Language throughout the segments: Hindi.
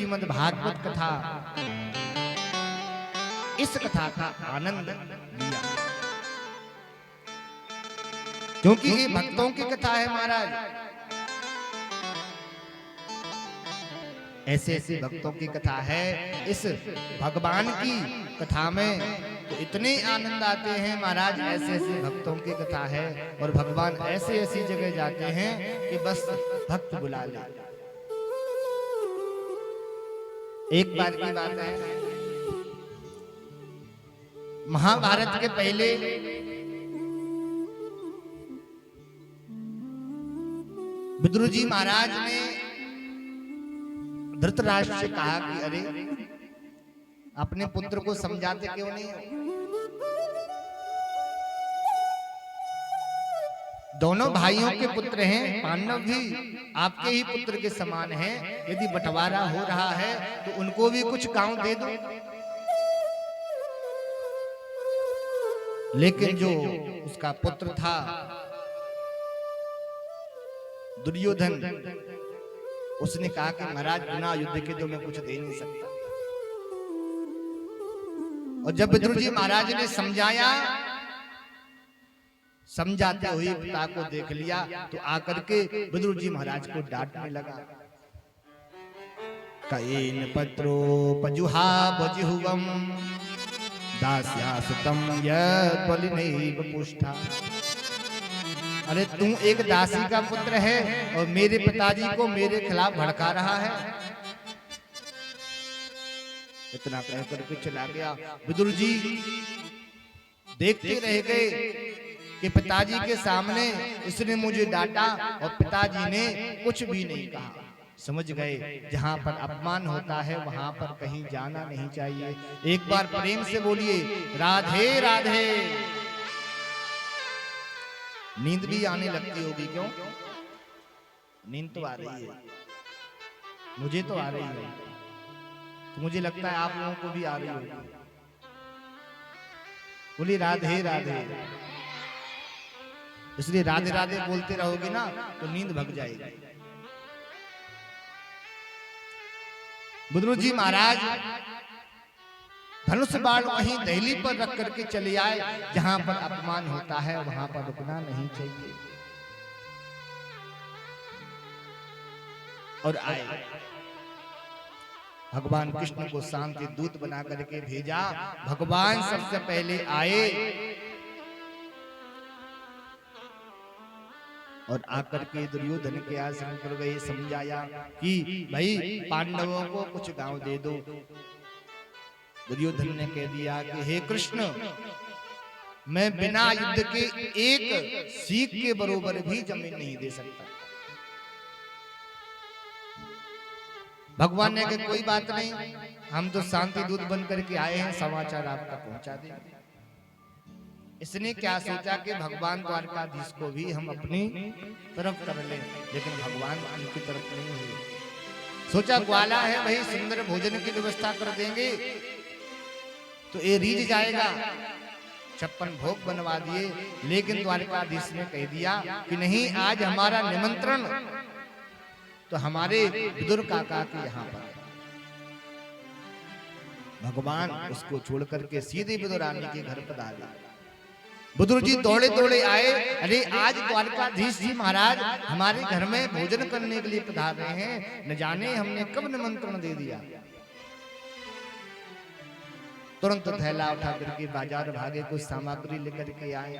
श्रीमद् भागवत कथा, इस कथा का आनंद लिया, क्योंकि ये भक्तों की कथा है महाराज। ऐसे ऐसे भक्तों की कथा है। इस भगवान की कथा में तो इतने आनंद आते हैं महाराज, ऐसे ऐसे भक्तों की कथा है। और भगवान ऐसे ऐसी जगह जाते हैं कि बस भक्त बुला ले। एक बार की बात है, महाभारत के पहले विदुर जी महाराज ने धृतराष्ट्र से कहा कि अरे अपने पुत्र को समझाते क्यों नहीं हो? दोनों भाइयों के पुत्र हैं, पांडव भी आपके ही पुत्र के समान हैं। यदि बंटवारा हो रहा है तो उनको भी कुछ गांव दे दो। लेकिन जो उसका पुत्र था दुर्योधन, उसने कहा कि महाराज बिना युद्ध के तो मैं कुछ दे नहीं सकता। और जब विदुर जी महाराज ने समझाया, समझाते हुए पिता को देख लिया, तो आकर के विदुर जी महाराज को डांटने लगा। कयेन पत्रोपजुहा बजिहुवम दास्यासुतम यत् बलिनैव पुष्टा। अरे तू एक दासी का पुत्र है और मेरे पिताजी को मेरे खिलाफ भड़का रहा है। इतना कह करके चला गया। विदुर जी देखते रह गए कि पिताजी के सामने इसने मुझे डांटा और पिताजी ने कुछ भी नहीं कहा। समझ गए जहां पर अपमान होता है वहां पर कहीं जाना नहीं चाहिए। एक बार प्रेम से बोलिए राधे राधे। नींद भी आने लगती होगी, क्यों? नींद तो आ रही है, मुझे तो आ रही है, तो मुझे लगता है आप लोगों को भी आ रही होगी। बोलिए राधे राधे। इसलिए राधे राधे बोलते रहोगे ना तो नींद भग जाएगी। विदुर जी महाराज धनुष बाण वहीं दहली पर रख करके चले आए। जहां पर अपमान होता है वहां पर रुकना नहीं चाहिए। और आए भगवान कृष्ण को शांति दूत बना करके भेजा। भगवान सबसे पहले आए और आकर के दुर्योधन के आश्रम पर गए। समझाया कि भाई पांडवों को कुछ गांव दे दो। दुर्योधन ने कह दिया कि हे कृष्ण, मैं बिना युद्ध के एक सीख के बरोबर भी जमीन नहीं दे सकता। भगवान ने कहा कोई बात नहीं, हम तो शांति दूत बन करके आए हैं, समाचार आपका पहुंचा देंगे। इसने क्या सोचा कि भगवान द्वारकाधीश को भी हम अपनी तरफ कर लें, लेकिन भगवान उनकी तरफ नहीं हुए। सोचा ग्वाला है भाई, सुंदर भोजन की व्यवस्था कर देंगे तो ये रीझ जाएगा। 56 भोग बनवा दिए, लेकिन द्वारकाधीश ने कह दिया कि नहीं, आज हमारा निमंत्रण तो हमारे विदुर काका के यहाँ पर। भगवान उसको छोड़ करके सीधे विदुर रानी के घर पर आ गए। विदुर जी दौड़े दौड़े आए। अरे आज द्वारकाधीश जी महाराज हमारे घर में भोजन करने के लिए पधार रहे हैं, न जाने हमने कब निमंत्रण दे दिया। तुरंत थैला उठा करके बाजार भागे, कुछ सामग्री लेकर के आए।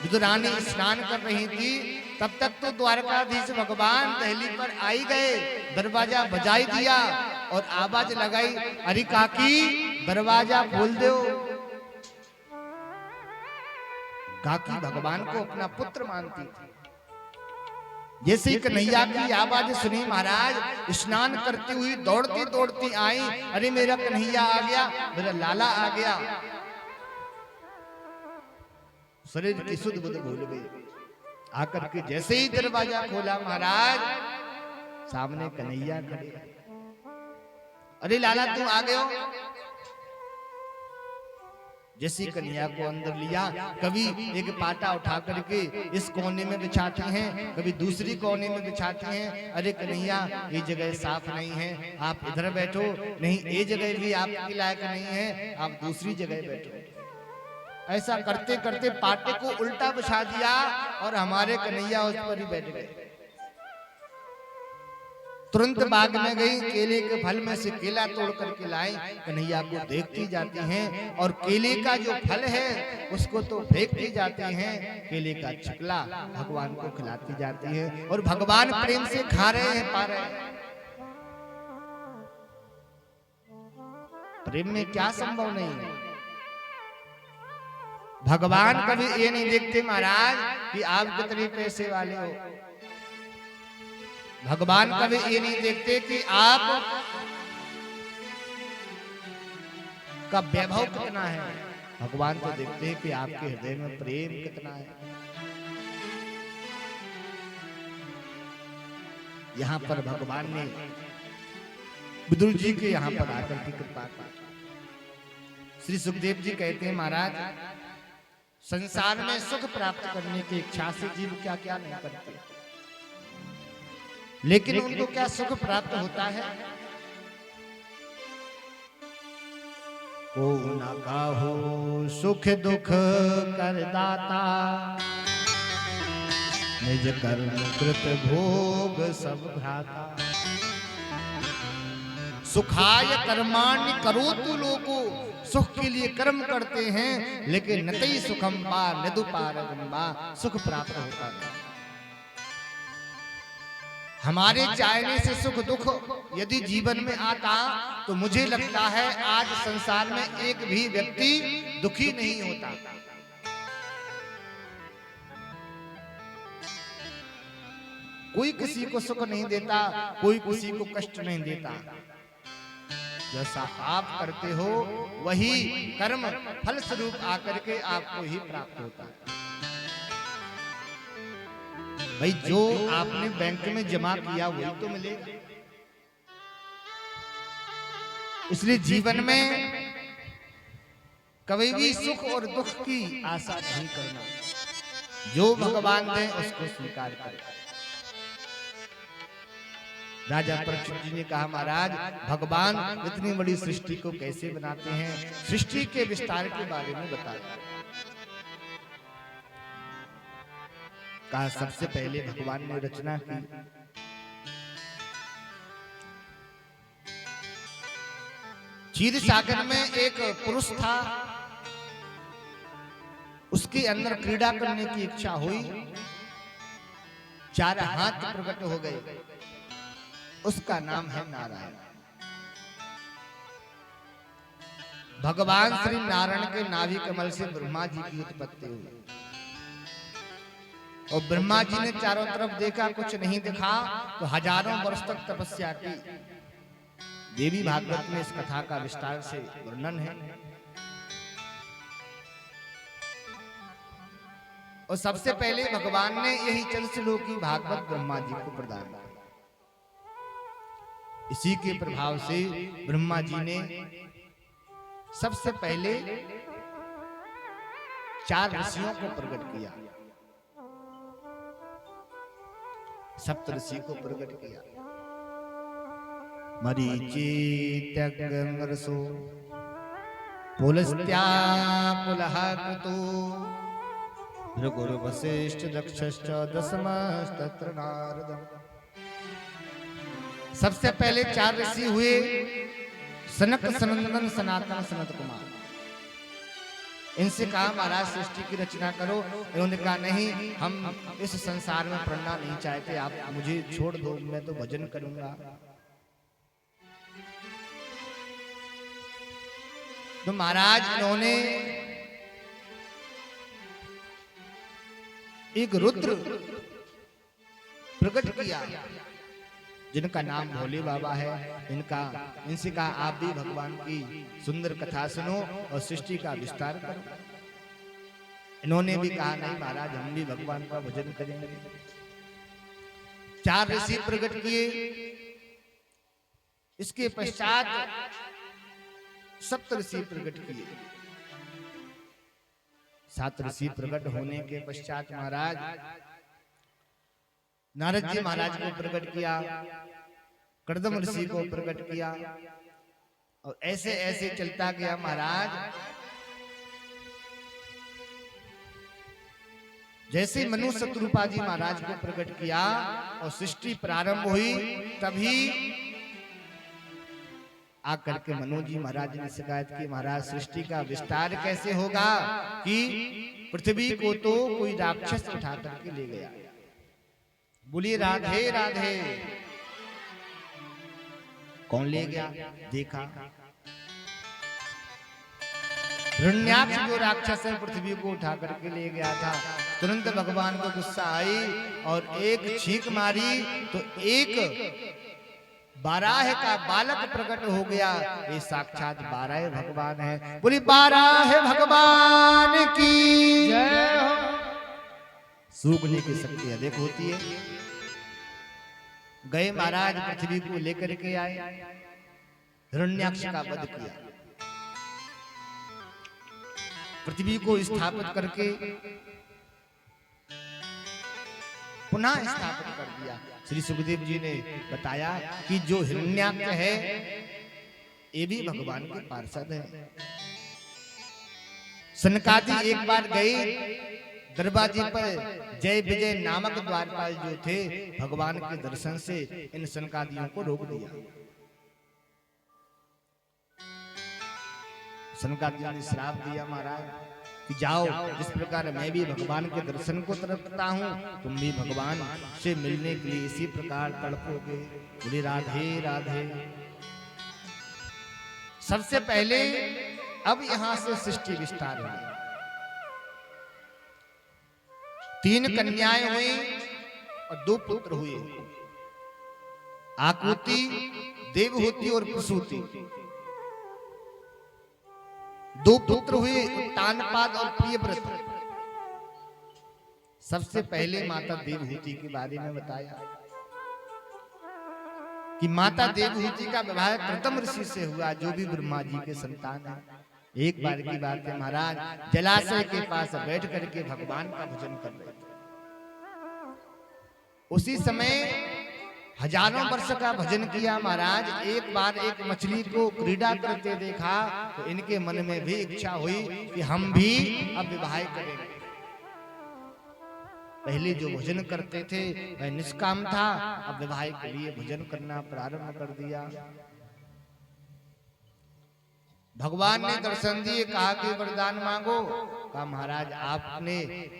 विदुर रानी स्नान कर रही थी, तब तक तो द्वारकाधीश भगवान दहली पर आई गए। दरवाजा बजाई दिया और आवाज लगाई, अरे काकी दरवाजा खोल दो। काकी भगवान को अपना पुत्र मानती थी। जैसे ही कन्हैया की आवाज सुनी, महाराज स्नान करती हुई दौड़ती दौड़ती आई। अरे मेरा कन्हैया आ गया, मेरा लाला आ गया। शरीर की सुध बुध भूल गई। आकर के जैसे ही दरवाजा खोला, महाराज सामने कन्हैया खड़े। अरे लाला तुम आ गए हो? जैसी कन्या को अंदर लिया, कभी एक पाटा उठा करके इस कोने में बिछाते हैं, कभी दूसरी कोने में बिछाते हैं। अरे कन्हैया ये जगह साफ नहीं है, आप इधर बैठो, नहीं ये जगह भी आपके लायक नहीं है, आप दूसरी जगह बैठो। ऐसा करते करते पाटे को उल्टा बिछा दिया और हमारे कन्हैया उस पर ही बैठ गए। तुरंत बाग में गई, केले के फल में से केला तोड़ करके लाई, कन्हैया को देखती जाती हैं और केले का जो फल है उसको तो फेंकती जाती हैं, केले का छिकला भगवान को खिलाती जाती है और भगवान प्रेम से खा रहे हैं, पा रहे हैं। प्रेम में क्या संभव नहीं है। भगवान कभी ये नहीं देखते महाराज कि आप कितने पैसे वाले हो, भगवान कभी ये नहीं देखते कि आप का वैभव कितना है, भगवान तो देखते हैं कि आपके हृदय में प्रेम कितना है। यहाँ पर भगवान ने विदुर जी के यहाँ पर आकर की कृपा की। श्री सुखदेव जी कहते हैं महाराज, संसार में सुख प्राप्त करने की इच्छा से जीव क्या क्या नहीं करते, लेकिन उनको क्या सुख प्राप्त होता है। को न काहो सुख दुख करदाता, निज कर्म कृत भोग सब भ्राता। सुखाय कर्माणि करोतु लोको, सुख के लिए कर्म करते हैं लेकिन नतई सुखम बा नदुपारगम्बा, सुख प्राप्त होता है। हमारे चाहने से सुख दुख यदि जीवन में आता तो मुझे लगता है आज संसार में एक भी व्यक्ति दुखी नहीं होता। कोई किसी को सुख नहीं देता, कोई किसी को कष्ट नहीं देता। जैसा आप करते हो वही कर्म फल स्वरूप आकर के आपको ही प्राप्त होता है। भाई जो आपने बैंक में जमा किया वही तो मिलेगा। इसलिए जीवन में कभी भी सुख और दुख की आशा नहीं करना, जो भगवान दे उसको स्वीकार करें। राजा परीक्षित जी ने कहा महाराज भगवान इतनी बड़ी सृष्टि को कैसे बनाते हैं, सृष्टि के विस्तार के बारे में बताया। कहा सबसे पहले भगवान ने रचना की, क्षीर सागर में एक पुरुष था, उसके अंदर क्रीड़ा करने की इच्छा हुई, चार हाथ प्रकट हो गए, उसका नाम है नारायण। भगवान श्री नारायण के नाभि कमल से ब्रह्मा जी की उत्पत्ति हुई और ब्रह्मा जी ने चारों तरफ देखा, कुछ नहीं दिखा तो हजारों वर्ष तक तपस्या की। देवी भागवत में इस कथा का विस्तार से वर्णन है। और सबसे पहले भगवान ने यही चंद्रश्लोकी भागवत ब्रह्मा जी को प्रदान किया। इसी के प्रभाव से ब्रह्मा जी ने सबसे पहले 4 ऋषियों को प्रकट किया, सप्तऋषि को प्रकट किया। मरीचि त्यग्रसो पुलस्त्या पुलह कृतो भृगुर वसिष्ठ दक्षश्च दशमस्तत्र नारदम्। सबसे पहले 4 ऋषि हुए सनक सनंदन सनातन सनत कुमार। इनसे कहा महाराज सृष्टि की रचना करो, इन्होंने कहा नहीं हम इस संसार में पढ़ना नहीं चाहते, आप मुझे छोड़ दो, मैं तो भजन करूंगा। तो महाराज इन्होंने एक रुद्र प्रकट किया जिनका नाम भोले बाबा है। इनसे कहा आप भी भगवान की सुंदर कथा सुनो और सृष्टि का विस्तार करो। इन्होंने भी कहा नहीं महाराज हम भी भगवान का भजन करेंगे। 4 ऋषि प्रकट किए। इसके पश्चात सप्तऋषि प्रकट किए। सात ऋषि प्रकट होने के पश्चात महाराज नारद जी महाराज को प्रकट किया, कर्दम ऋषि को प्रकट किया, और ऐसे ऐसे चलता गया महाराज। जैसे मनु शत्रुपा जी महाराज को प्रकट किया और सृष्टि प्रारंभ हुई, तभी आकर के मनु जी महाराज ने शिकायत की, महाराज सृष्टि का विस्तार कैसे होगा कि पृथ्वी को तो कोई राक्षस उठा करके ले गया। बोलिए राधे राधे। कौन ले गया? देखा हिरण्याक्ष जो राक्षस है पृथ्वी को उठा करके ले गया था। तुरंत भगवान को गुस्सा आई और एक छींक मारी तो एक बाराह का बालक प्रकट हो गया। ये साक्षात बाराह भगवान है। बोली बाराह भगवान की जय हो। सूखने की शक्ति अधिक होती है। गए महाराज पृथ्वी को लेकर के आए, हिरण्याक्ष का वध किया, पृथ्वी को स्थापित करके पुनः स्थापित कर दिया। श्री सुखदेव जी ने बताया कि जो हिरण्याक्ष है ये भी भगवान के पार्षद है। सनकादि एक बार गए दरबाजे पर, जय विजय नामक द्वारपाल जो थे भगवान के दर्शन से इन सनकादियों को रोक दिया। सनकादियों ने श्राप दिया महाराज कि जाओ, जिस प्रकार मैं भी भगवान के दर्शन को तड़पता हूँ, तुम भी भगवान से मिलने के लिए इसी प्रकार तड़पोगे। बोले राधे राधे। सबसे पहले अब यहां से सृष्टि विस्तार हुई। 3 कन्याएं हुई और 2 पुत्र हुए, आकुति, देवहूति और प्रसूति। 2 पुत्र हुए, उत्तानपाद और प्रियव्रत। सबसे पहले माता देवहूति के बारे में बताया कि माता देवहूति का विवाह प्रथम ऋषि से हुआ, जो भी ब्रह्मा जी के संतान है। एक बार की बात है महाराज, जलाशय के पास बैठ करके भगवान का भजन कर रहे थे। उसी समय हजारों वर्ष का भजन किया महाराज। एक बार एक मछली को क्रीड़ा करते देखा तो इनके मन में भी इच्छा हुई कि हम भी अब विवाह करेंगे। पहले जो भजन करते थे वह निष्काम था, अब विवाह के लिए भजन करना प्रारंभ कर दिया। भगवान ने दर्शन दिए, कहा कि वरदान मांगो। कहा महाराज आपने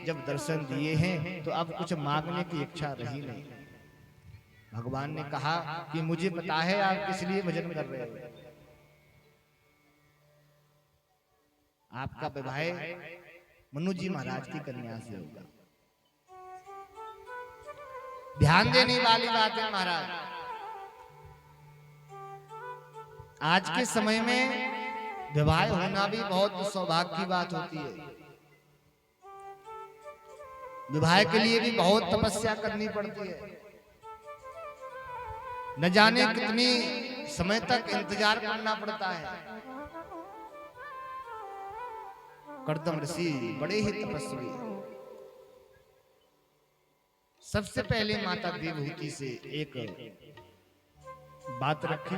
जब दर्शन दिए हैं तो अब कुछ मांगने की इच्छा रही नहीं। भगवान ने कहा कि मुझे पता है आप किस लिए भजन कर रहे हो। आपका विवाह मनु जी महाराज की कन्या से होगा। ध्यान देने वाली बात है महाराज, आज के समय में विवाह होना भी बहुत सौभाग्य की बात होती है। विवाह के लिए भी बहुत तपस्या करनी पड़ती है। न जाने कितनी समय तक इंतजार करना पड़ता है। कर्दम ऋषि बड़े ही तपस्वी हैं। सबसे पहले माता देवहूति से एक बात रखी,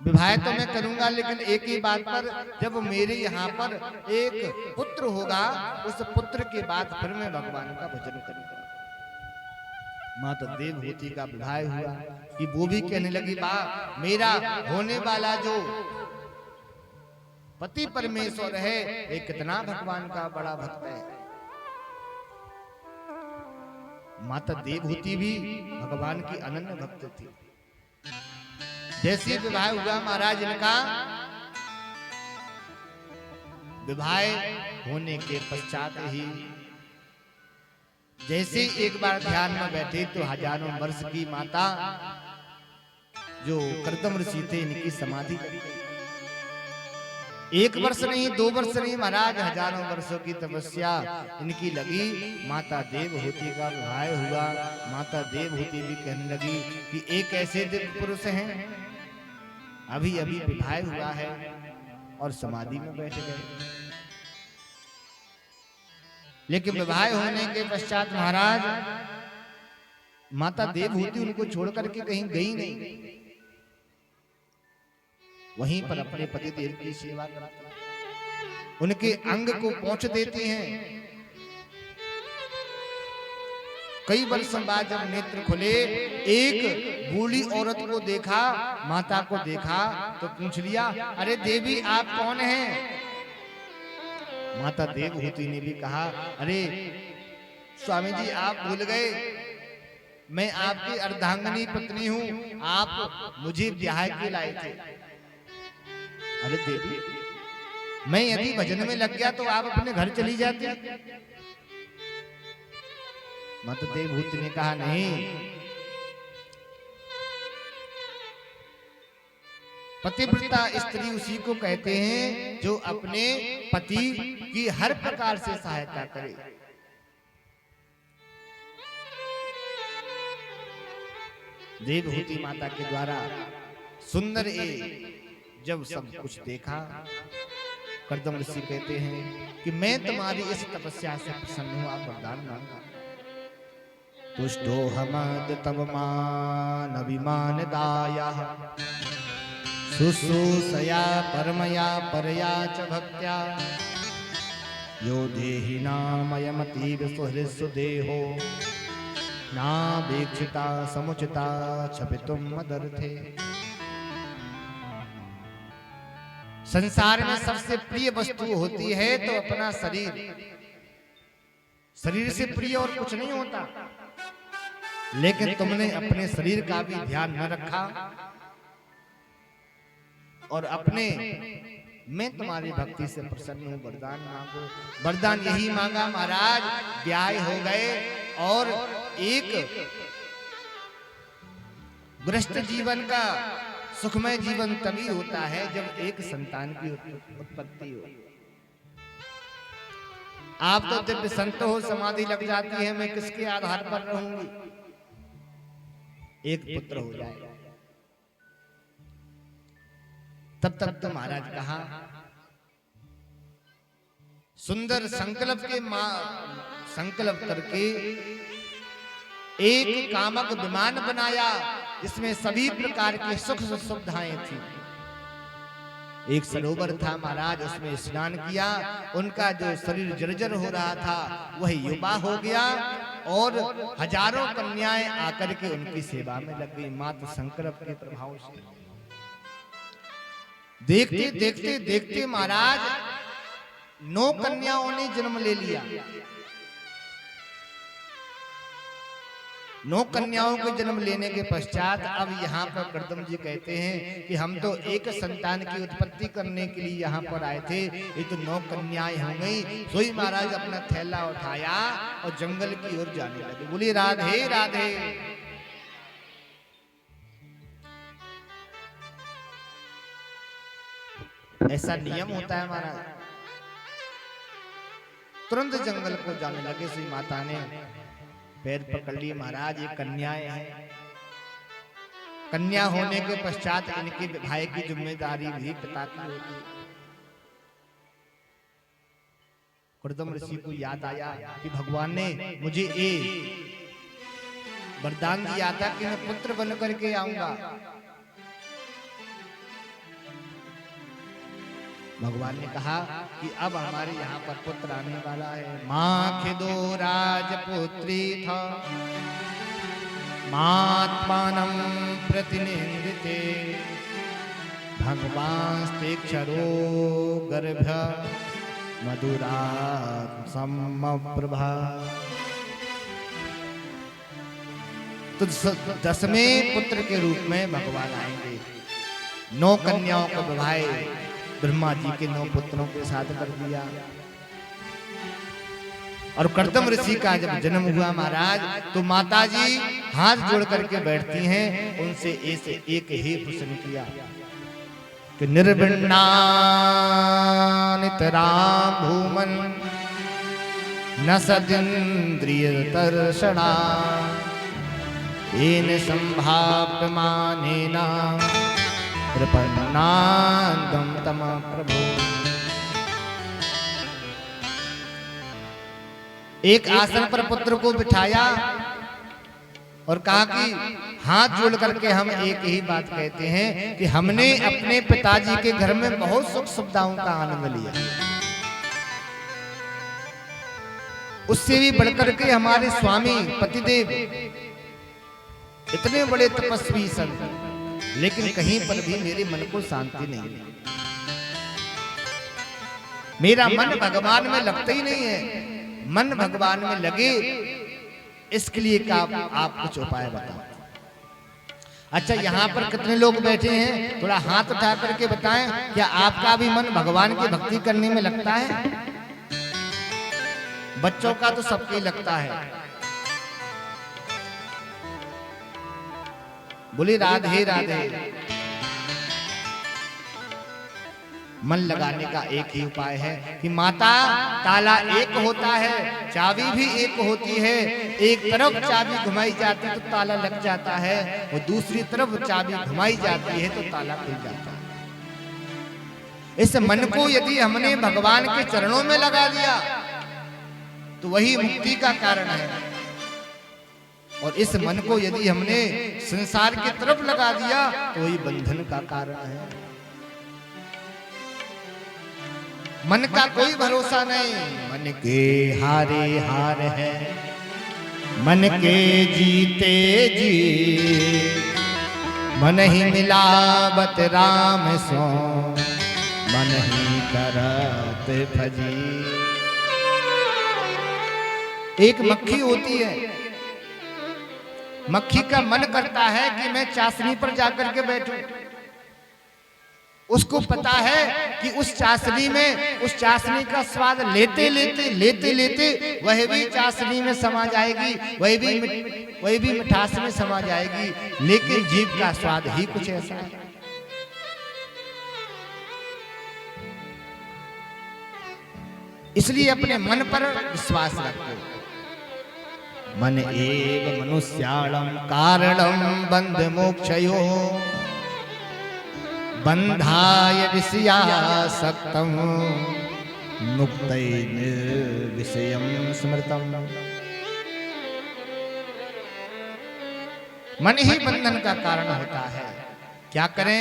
विवाह तो मैं करूंगा लेकिन एक ही बात पर, जब मेरे यहाँ पर एक पुत्र होगा उस पुत्र के बाद फिर मैं भगवान का भजन करूंगा। माता देवहूति का विवाह हुआ कि वो भी कहने लगी, बा मेरा होने वाला जो पति परमेश्वर है ये कितना भगवान का बड़ा भक्त है। माता देवहूति भी भगवान की अनन्य भक्त थी। जैसे विवाह हुआ महाराज इनका, विवाह होने के पश्चात ही जैसे एक बार ध्यान में बैठे तो हजारों वर्ष की माता जो कर्दम ऋषि थे इनकी समाधि। 1 वर्ष नहीं 2 वर्ष नहीं महाराज, हजारों वर्षों की तपस्या इनकी लगी। माता देवहूति का विवाह हुआ। माता देवहूति भी कहने लगी कि एक ऐसे दिव्य पुरुष हैं, अभी अभी विवाह हुआ है और समाधि में बैठ गए। लेकिन विवाह होने के पश्चात महाराज माता देवहूति उनको छोड़ करके कहीं गई नहीं, वहीं पर अपने पति देव की सेवा करती, उनके अंग को पोंछ देती हैं। कई वर्षों बाद जब नेत्र खुले, एक बूढ़ी औरत को देखा, माता को देखा तो पूछ लिया, अरे देवी आप कौन हैं? माता देवहूति ने भी कहा, अरे स्वामी जी आप भूल गए, मैं आपकी अर्धांगिनी पत्नी हूं, आप मुझे ब्याह के लाए थे। अरे देवी मैं यदि भजन में लग गया तो आप अपने घर चली जाती। माता देवहूति ने कहा, नहीं, पतिव्रता स्त्री उसी को कहते हैं जो अपने पति की हर प्रकार से सहायता करे। देवहूति माता के द्वारा सुंदर जब सब कुछ देखा, कर्दम ऋषि कहते हैं कि मैं तुम्हारी इस तपस्या से प्रसन्न हुआ, वरदान मांगा। तुष्टो हमद तव मान अभिमान दाया, शुश्रूषया परमया परया च भक्त्या, यो देहि नामयमतीव सुहृत्सुदेहो, नावेक्षिता समुचिता क्षपितुम मदर्थे। संसार में सबसे प्रिय वस्तु होती है तो अपना शरीर, शरीर से प्रिय और कुछ नहीं होता, लेकिन तुमने अपने शरीर का भी ध्यान न रखा और अपने मैं तुम्हारी भक्ति से प्रसन्न हूं, वरदान मांगो। वरदान यही मांगा महाराज, ब्याह हो गए। और एक गृहस्थ जीवन का सुखमय जीवन तभी होता है जब एक संतान की उत्पत्ति हो। आप तो दिव्य संत हो, समाधि लग जाती है, मैं किसके आधार पर रहूंगी? एक पुत्र हो जाए तब तक तो महाराज कहा, सुंदर संकल्प के संकल्प करके एक कामक विमान बनाया, इसमें सभी प्रकार की सुख सुविधाएं थी। एक सरोवर था महाराज, उसमें स्नान किया, उनका जो शरीर जर्जर हो रहा था वह युवा हो गया और हजारों कन्याएं आकर के उनकी सेवा में लग गई। मात्र संकल्प के प्रभाव से देखते देखते देखते महाराज 9 कन्याओं ने जन्म ले लिया। 9 कन्याओं के जन्म लेने के पश्चात अब यहाँ पर कर्दम जी कहते हैं कि हम तो एक संतान की उत्पत्ति करने के लिए यहाँ पर आए थे, ये तो 9 कन्याएं हो गई। सोई महाराज अपना थैला उठाया और जंगल की ओर जाने लगे। बोली राधे राधे। ऐसा नियम होता है महाराज। तुरंत जंगल को जाने लगे। श्री माता ने पैर पकड़ लिए, महाराज ये कन्याएं हैं, कन्या होने के पश्चात इनके भाई की जिम्मेदारी भी पिता की होती है। कर्दम ऋषि को याद आया कि भगवान ने मुझे ये वरदान दिया था कि मैं पुत्र बन करके आऊंगा। भगवान ने कहा कि अब हमारे यहाँ पर पुत्र आने वाला है। माँ खिदो राजपुत्री था मात्मानं प्रतिनिंदिते, भगवान स्तेक्षरो गर्भ मधुरा समप्रभा। तो 10वें पुत्र के रूप में भगवान आएंगे। 9 कन्याओं को विवाह ब्रह्मा जी के 9 पुत्रों के साथ कर दिया। और कर्दम ऋषि का जब जन्म हुआ महाराज, तो माता जी हाथ जोड़ करके बैठती हैं, उनसे ऐसे एक ही प्रश्न किया कि निर्विण्णानितरां भूमन् न सदिन्द्रियतर्षणा येन संभाव्यमानेन प्रपन्नादं तम प्रभु। एक आसन पर पुत्र को बिठाया और कहा कि हाथ जोड़ करके हम एक ही बात कहते हैं कि हमने अपने पिताजी के घर में बहुत सुख सुविधाओं का आनंद लिया। उससे भी बढ़कर के हमारे स्वामी पतिदेव इतने बड़े तपस्वी संत, लेकिन कहीं पर भी मेरे मन को शांति नहीं है। मेरा मन भगवान में लगता ही नहीं है। मन भगवान में लगे इसके लिए का आप कुछ उपाय बताओ। अच्छा, यहाँ पर कितने लोग बैठे हैं, थोड़ा हाथ उठा करके बताएं, क्या आपका भी मन भगवान की भक्ति करने में लगता है? बच्चों का तो सबके लगता है। बोले राधे राधे। मन लगाने का एक ही उपाय है कि माता, ताला एक होता है, चाबी भी एक होती है। एक तरफ चाबी घुमाई जाती है तो ताला लग जाता है, और दूसरी तरफ चाबी घुमाई जाती है तो ताला खुल जाता है। इस मन को यदि हमने भगवान के चरणों में लगा दिया तो वही मुक्ति का कारण है, और इस मन को यदि हमने संसार की तरफ लगा दिया तो वही बंधन का कारण है। मन का कोई भरोसा नहीं। मन के हारे हार है, मन के जीते जी, मन ही मिलावत राम सो, मन ही करत भजी। एक मक्खी होती है, मक्खी का मन करता है कि मैं चाशनी पर जाकर के बैठूं। उसको पता है कि उस चाशनी में, उस चाशनी का स्वाद लेते लेते लेते लेते वह भी चाशनी में समा जाएगी, वही भी मिठास में समा जाएगी, लेकिन जीभ का स्वाद ही कुछ ऐसा है। इसलिए अपने मन पर विश्वास रखो। मन एव मनुष्याणं कारणं बंध मोक्षयो, बंधाय विषयासक्तं मुक्तये निर्विषयं स्मृतम्। मन ही बंधन का कारण होता है। क्या करें?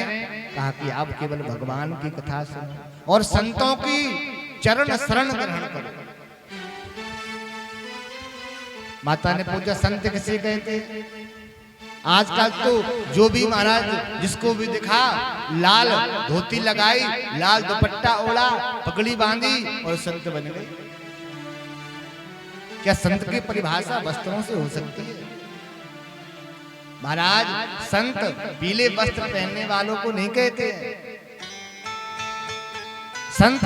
कहा कि आप केवल भगवान की कथा सुनो और संतों की चरण शरण ग्रहण करो। माता ने पूछा संत किसे कहते? आजकल तो जो भी महाराज जिसको भी दिखा लाल धोती लगाई, लाल दुपट्टा ओढ़ा, पगड़ी बांधी और संत बन गए। क्या संत की परिभाषा वस्त्रों से हो सकती है? महाराज, संत पीले वस्त्र पहनने वालों को नहीं कहते हैं। संत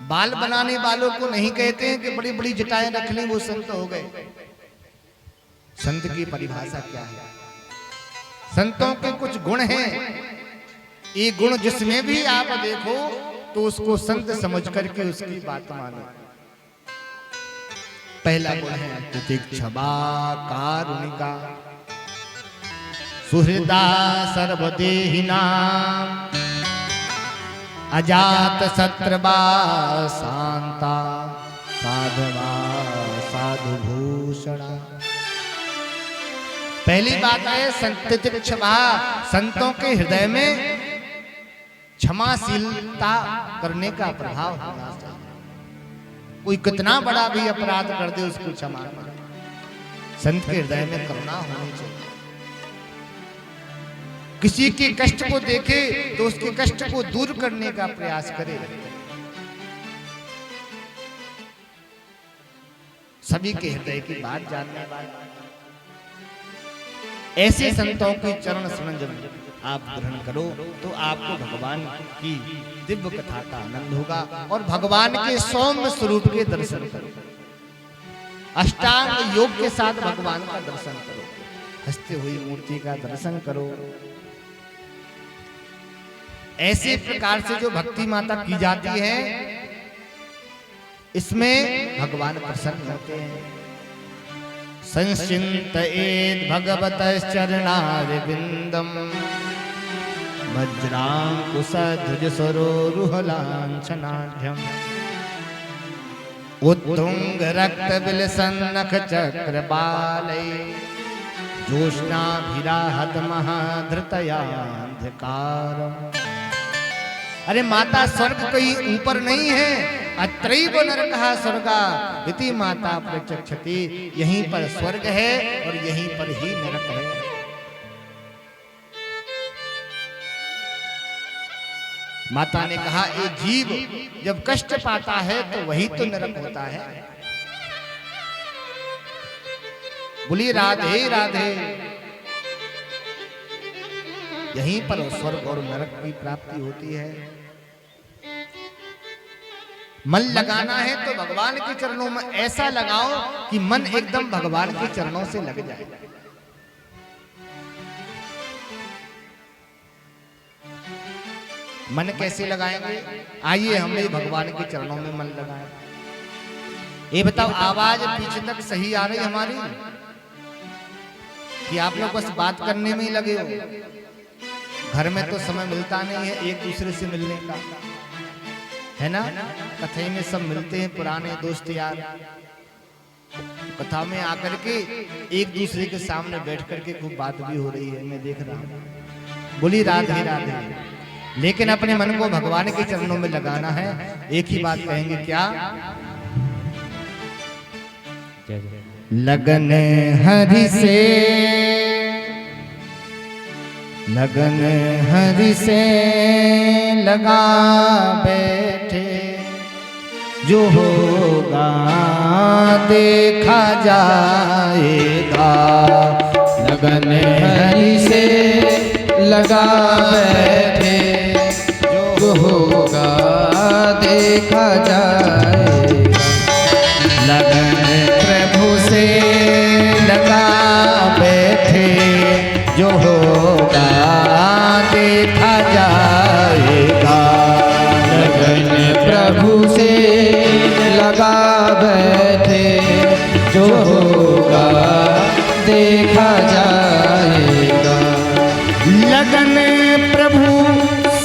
बाल बनाने वालों को नहीं कहते हैं कि बड़ी बड़ी जटाएं रख ली वो संत हो गए। संत की परिभाषा क्या है? संतों के कुछ गुण हैं। ये गुण जिसमें भी आप देखो तो उसको संत समझ करके उसकी बात मानो। पहला गुण है तितिक्षमा कारुणिका, सुहृदा सर्वदेहिना, अजात शत्रवा शांता, साधवा साधु भूषणा। पहली बात है तितिक्षमा, संतों के हृदय में क्षमाशीलता करने का प्रभाव होना चाहिए। कोई कितना बड़ा भी अपराध कर दे उसको क्षमा करें। संत के हृदय में करुणा होनी चाहिए। किसी के कष्ट को देखे तो उसके कष्ट को दूर करने का प्रयास करे। सभी के हृदय की बात जानने वाला ऐसे संतों की चरण शरण जब आप ग्रहण करो तो आपको भगवान की दिव्य कथा का आनंद होगा और भगवान के सौम्य स्वरूप के दर्शन करो। अष्टांग योग के साथ भगवान का दर्शन करो। हंसते हुई मूर्ति का दर्शन करो। ऐसे प्रकार से जो भक्ति माता की जाती है इसमें भगवान प्रसन्न होते हैं। संचिन्तयेत् भगवतश्चरणारविन्दं, वज्रांकुशध्वजसरोरुहलाञ्छनाढ्यम्। उत्तुंग रक्त बिलसन्नख चक्र बाले जोष्णाभिराहत महाधृतयान्धकार। अरे माता स्वर्ग कोई ऊपर नहीं है, अत्रैव नरकः स्वर्गा इति माता प्रचक्षति। यहीं पर स्वर्ग है और यहीं पर ही नरक है। माता ने कहा ये जीव जब कष्ट पाता है तो वही तो नरक होता है। बोलिए राधे राधे। यहीं पर स्वर्ग और नरक की प्राप्ति होती है। मन लगाना है तो भगवान के चरणों में ऐसा लगाओ कि मन एकदम भगवान के चरणों से लग जाए। मन कैसे लगाएंगे? आइए हम भी भगवान के चरणों में मन लगाएं। ये बताओ आवाज पीछे तक सही आ रही हमारी कि आप लोग बस बात करने में ही लगे हो? घर में तो समय मिलता नहीं है एक दूसरे से मिलने का, है ना? कथा में सब मिलते हैं पुराने दोस्त यार, कथा में आकर के एक दूसरे के सामने बैठ करके खूब बात भी हो रही है, मैं देख रहा हूँ। बोली राधे राधे। लेकिन अपने मन को भगवान के चरणों में लगाना है। एक ही बात कहेंगे, क्या? लगन हरि से, लगन हरि से लगा बैठे, जो होगा देखा जाएगा। लगन हरि से लगा बैठे, जो होगा देखा जाएगा। लगन प्रभु से लगा बैठे, जो होगा देखा जाएगा। लगन प्रभु से लगा बैठे, जो होगा देखा जाएगा। लगन प्रभु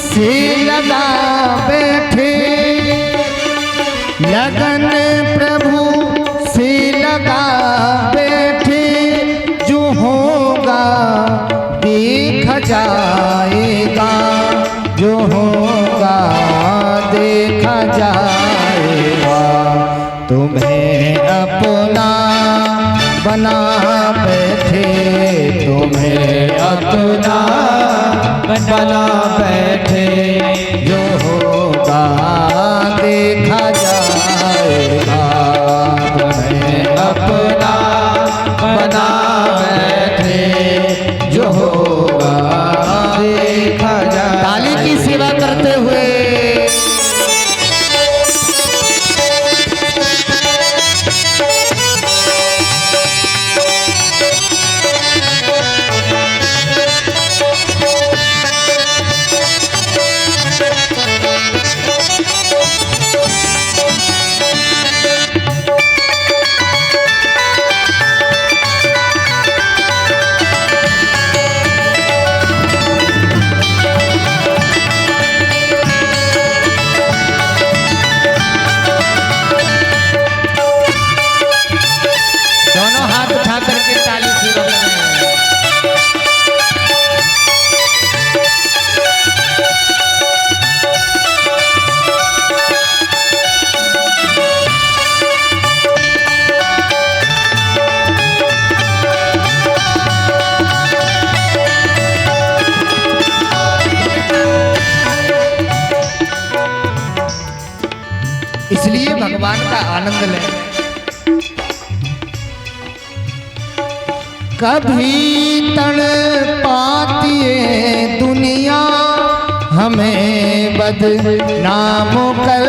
से लगा बैठे, लगन प्रभु से लगा बैठे, जो होगा देखा जाएगा। जो होगा देखा जाएगा। तुम्हें अपना बना बैठे, तुम्हें अपना बना बैठे, जो होगा देखा जाएगा। तुम्हें अपना बना बैठे, जो होगा देखा जाएगा। ताली की सेवा करते हुए इसलिए भगवान का आनंद लें। कभी तड़ पाती है दुनिया, हमें बदनाम कर